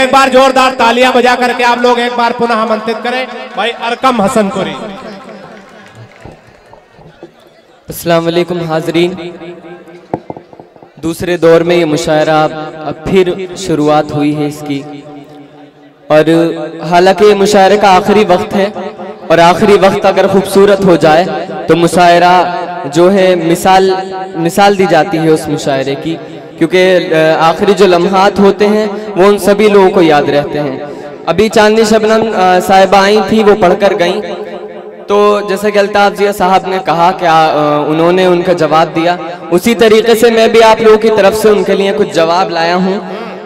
एक बार जोरदार तालियां बजा करके आप लोग एक बार पुनः आमंत्रित करें भाई अरकम हसनपुरी। अस्सलाम वालेकुम हाज़रीन, दूसरे दौर में ये मुशायरा अब फिर शुरुआत हुई है इसकी, और हालांकि मुशायरे का आखिरी वक्त है और आखिरी वक्त अगर खूबसूरत हो जाए तो मुशायरा जो है मिसाल दी जाती है उस मुशायरे की, क्योंकि आखिरी जो लम्हात होते हैं वो उन सभी लोगों को याद रहते हैं। अभी चांदनी शबनम साहिबा आई थी, वो पढ़कर गईं, तो जैसे कि अल्ताफ जिया साहब ने कहा कि उन्होंने उनका जवाब दिया, उसी तरीके से मैं भी आप लोगों की तरफ से उनके लिए कुछ जवाब लाया हूँ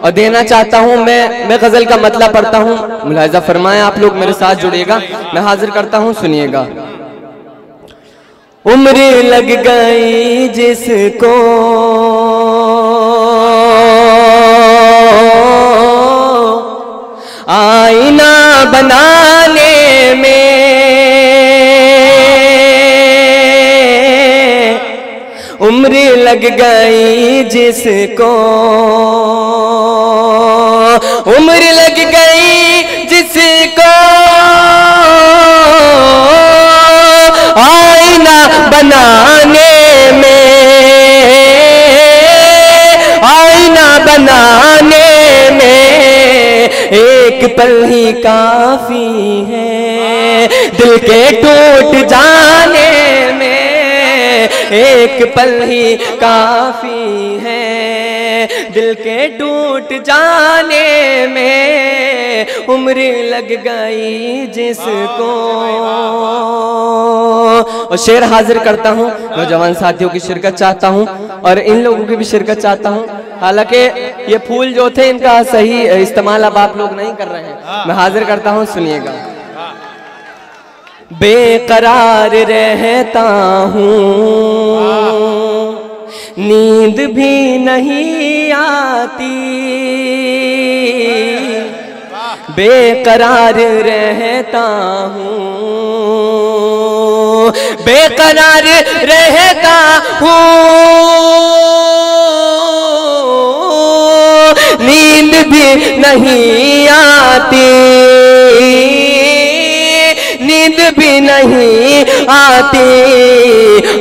और देना चाहता हूँ। मैं गज़ल का मतलब पढ़ता हूँ, मुलाहिज़ा फरमाएं, आप लोग मेरे साथ जुड़िएगा, मैं हाजिर करता हूँ, सुनिएगा। उम्र लग गई जिसको आईना बनाने में, उम्र लग गई जिसको, उम्र लग गई जिसको आईना बनाने में, आईना बनाने में एक पल ही काफी है, दिल के टूट जाने में एक पल ही काफी है, दिल के टूट जाने में उम्र लग गई जिसको। और शेर हाजिर करता हूँ, नौजवान साथियों की शिरकत चाहता हूँ और इन लोगों की भी शिरकत चाहता हूँ। हालांकि ये फूल जो थे इनका सही इस्तेमाल अब आप लोग नहीं कर रहे हैं, मैं हाजिर करता हूँ, सुनिएगा। बेकरार रहता हूँ, नींद भी नहीं आती, बेकरार रहता हूँ, बेकरार रहता हूँ, नींद भी नहीं आती, नींद भी नहीं आती,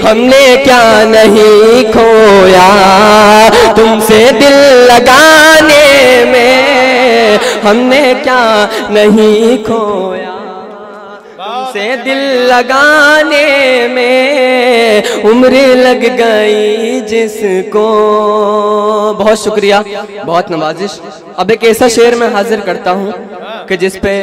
हमने क्या नहीं खोया तुमसे दिल लगाने में, हमने क्या नहीं खोया तुमसे दिल लगाने में, उम्र लग गई जिसको। बहुत शुक्रिया, बहुत नवाजिश। अब एक ऐसा शेर मैं हाजिर करता हूँ कि जिस पे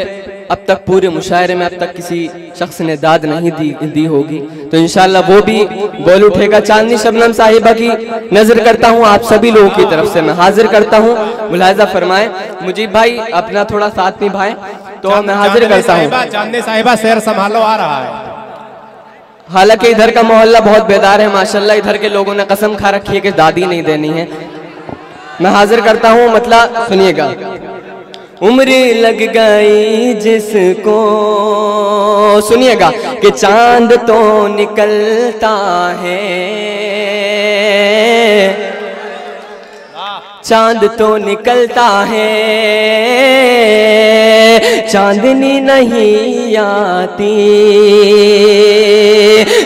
अब तक पूरे मुशायरे में अब तक किसी शख्स ने दाद नहीं दी होगी, तो इंशाल्लाह वो भी बोल उठेगा। चांदनी शबनम साहिबा की नजर करता हूँ आप सभी लोगों की तरफ से मैं हाजिर करता हूँ, मुलाहिज़ा फरमाएं। मुजीब भाई अपना थोड़ा साथ निभाएं, तो मैं हाजिर करता हूँ। चांदनी साहिबा शेर संभालो, आ रहा है। हालांकि इधर का मोहल्ला बहुत बेदार है माशाल्लाह, इधर के लोगों ने कसम खा रखी है कि दादी नहीं देनी है। मैं हाजिर करता हूँ, मतलब सुनिएगा। उम्र लग गई जिसको, सुनिएगा, कि चांद तो निकलता है, चांद तो निकलता है, चांदनी नहीं आती,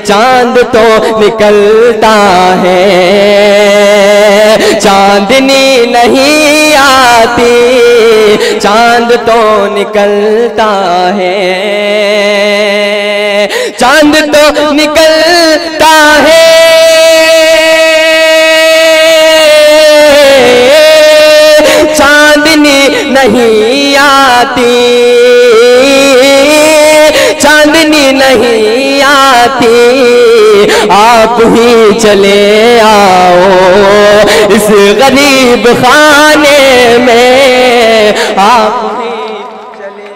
चांद तो निकलता है, चांदनी नहीं आती, चांद तो निकलता है, चांद तो निकलता है, चांदनी नहीं आती, चांदनी नहीं आती, आप ही चले आओ इस गरीब खाने में, आप ही चले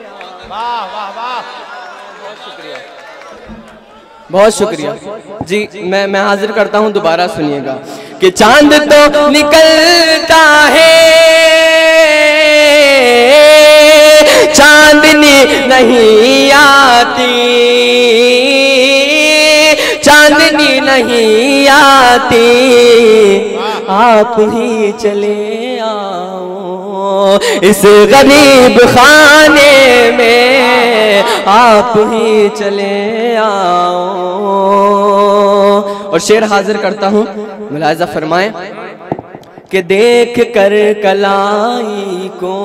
आओ। वाह वाह वाह, बहुत शुक्रिया जी। मैं हाजिर करता हूँ, दोबारा सुनिएगा कि चांद तो निकलता है, चांदनी नहीं आती, चांदनी नहीं आती, आप ही चले आओ इस गरीब खाने में आप ही चले आओ। और शेर हाजिर करता हूँ, मुलाहिजा फरमाएं कि देख कर कलाई को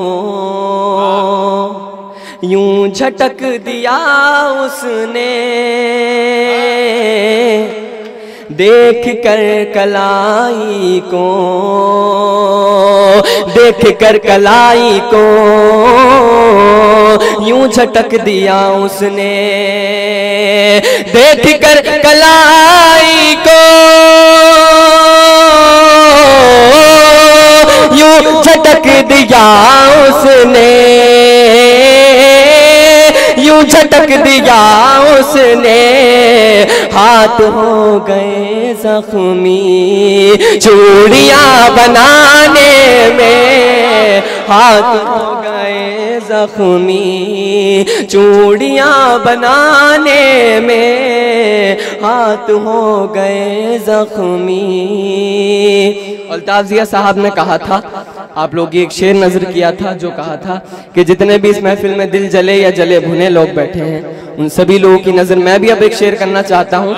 यूं झटक दिया उसने, देख कर कलाई को, देख कर कलाई को यूं झटक दिया उसने, देख कर कलाई को यूं झटक दिया उसने, यूं झटक दिया उसने, हाथ हो गए जख्मी चूड़ियां बनाने में, हाथ हो गए जख्मी चूड़ियां बनाने में, हाथ हो गए जख्मी। अल्ताफ ज़िया साहब ने कहा था, आप लोग एक शेर नजर किया था जो कहा था कि जितने भी इस महफिल में दिल जले या जले भुने लोग बैठे हैं उन सभी लोगों की नजर मैं भी अब एक शेर करना चाहता हूँ,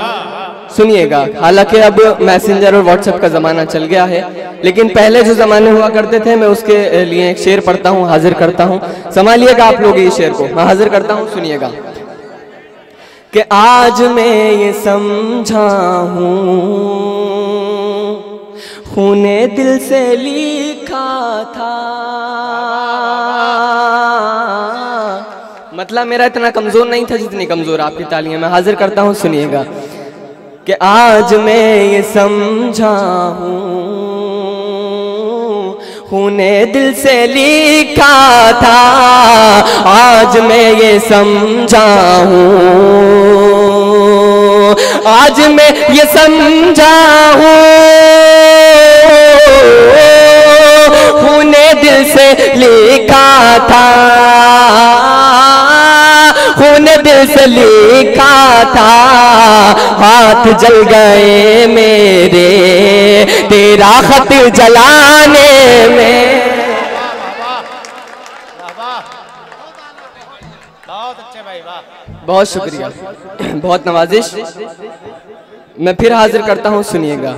सुनिएगा। हालांकि अब मैसेंजर और व्हाट्सएप का जमाना चल गया है, लेकिन पहले जो जमाने हुआ करते थे मैं उसके लिए एक शेर पढ़ता हूँ, हाजिर करता हूँ। संभालिएगा आप लोग ये शेर को, मैं हाजिर करता हूँ, सुनिएगा। कि आज मैं ये समझा हूँ खूने दिल से लिखा था, मतलब मेरा इतना कमजोर नहीं था जितनी कमजोर आपकी तालियां। मैं हाजिर करता हूं, सुनिएगा। कि आज मैं ये समझा हूँ खूने दिल से लिखा था, आज मैं ये समझा हूँ, आज मैं ये समझा हूँ खूने दिल से लिखा था, खूने दिल से लिखा था, हाथ जल गए मेरे तेरा खत जलाने में। बहुत अच्छे भाई, वाह, बहुत शुक्रिया, बहुत नवाजिश। मैं फिर हाजिर करता हूँ, सुनिएगा।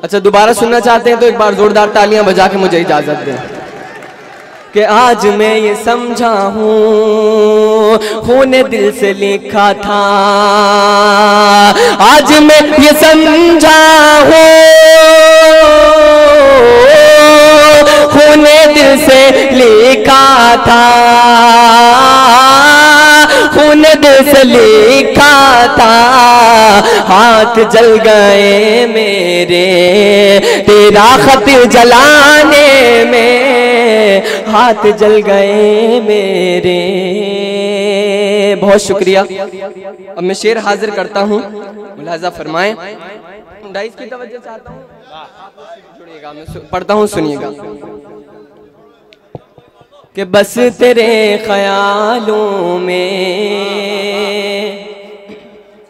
अच्छा, दोबारा सुनना चाहते हैं तो एक बार जोरदार तालियां बजा के मुझे इजाजत दें। कि आज मैं ये समझा हूँ खूने दिल से लिखा था, आज मैं ये समझा हूँ खूने दिल से लिखा था, खूने दिल से लिखा था, हाथ जल गए मेरे तेरा खत जलाने में, हाथ जल गए मेरे। बहुत शुक्रिया। अब मैं शेर हाजिर करता हूँ, मुलाहिजा फरमाएं। डाइस की तवज्जो चाहता हूँ, जुड़िएगा, मैं पढ़ता हूँ, सुनिएगा। कि बस तेरे ख्यालों में,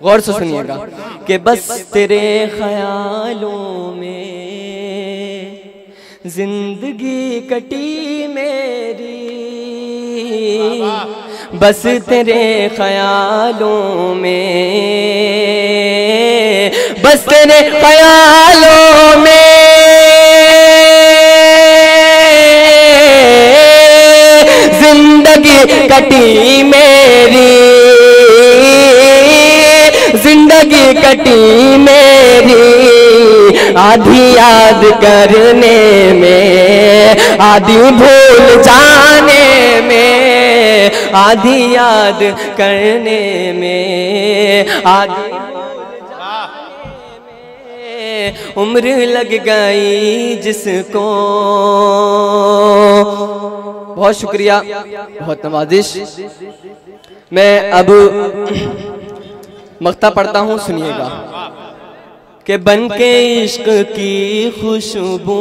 गौर से सुनिएगा। कि बस तेरे ख्यालों में जिंदगी कटी मेरी, बस तेरे ख्यालों में, बस तेरे ख्यालों में जिंदगी कटी मेरी, जिंदगी कटी मेरी, आधी याद करने में, आधी भूल जाने में, आधी याद करने में, आधी भूल जाने में, उम्र लग गई जिसको। बहुत शुक्रिया, बहुत नवाजिश। मैं अब मक्ता पढ़ता हूँ, सुनिएगा। कि बन के इश्क की खुशबू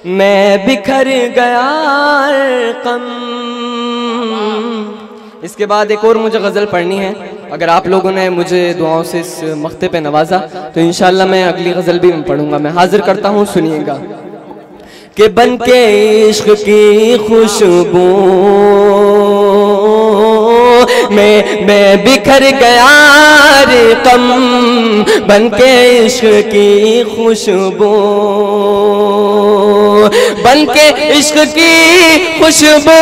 मैं बिखर गया कम। इसके बाद एक और मुझे गज़ल पढ़नी है। अगर आप लोगों ने मुझे दुआओं से इस मक्ते पे नवाजा तो इंशाल्लाह मैं अगली गज़ल भी पढ़ूंगा। मैं हाजिर करता हूँ, सुनिएगा। कि बन के इश्क की खुशबू मैं बिखर गया रे कम, बन के इश्क की खुशबू, बन के इश्क की खुशबू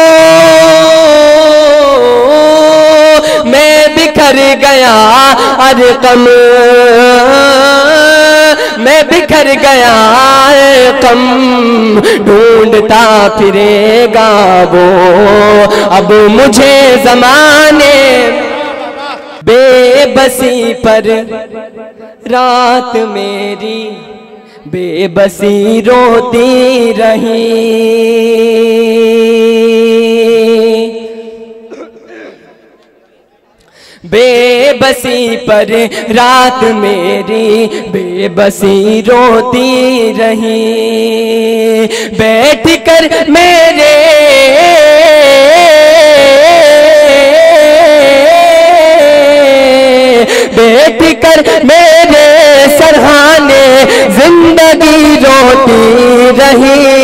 मैं बिखर गया अरे कम, मैं बिखर गया कम, ढूंढता फिरेगा वो अब मुझे ज़माने, बेबसी पर रात मेरी बेबसी रोती रही, बेबसी पर रात मेरी बेबसी रोती रही, बैठ कर मेरे बैठ कर मेरे सरहाने जिंदगी रोती रही,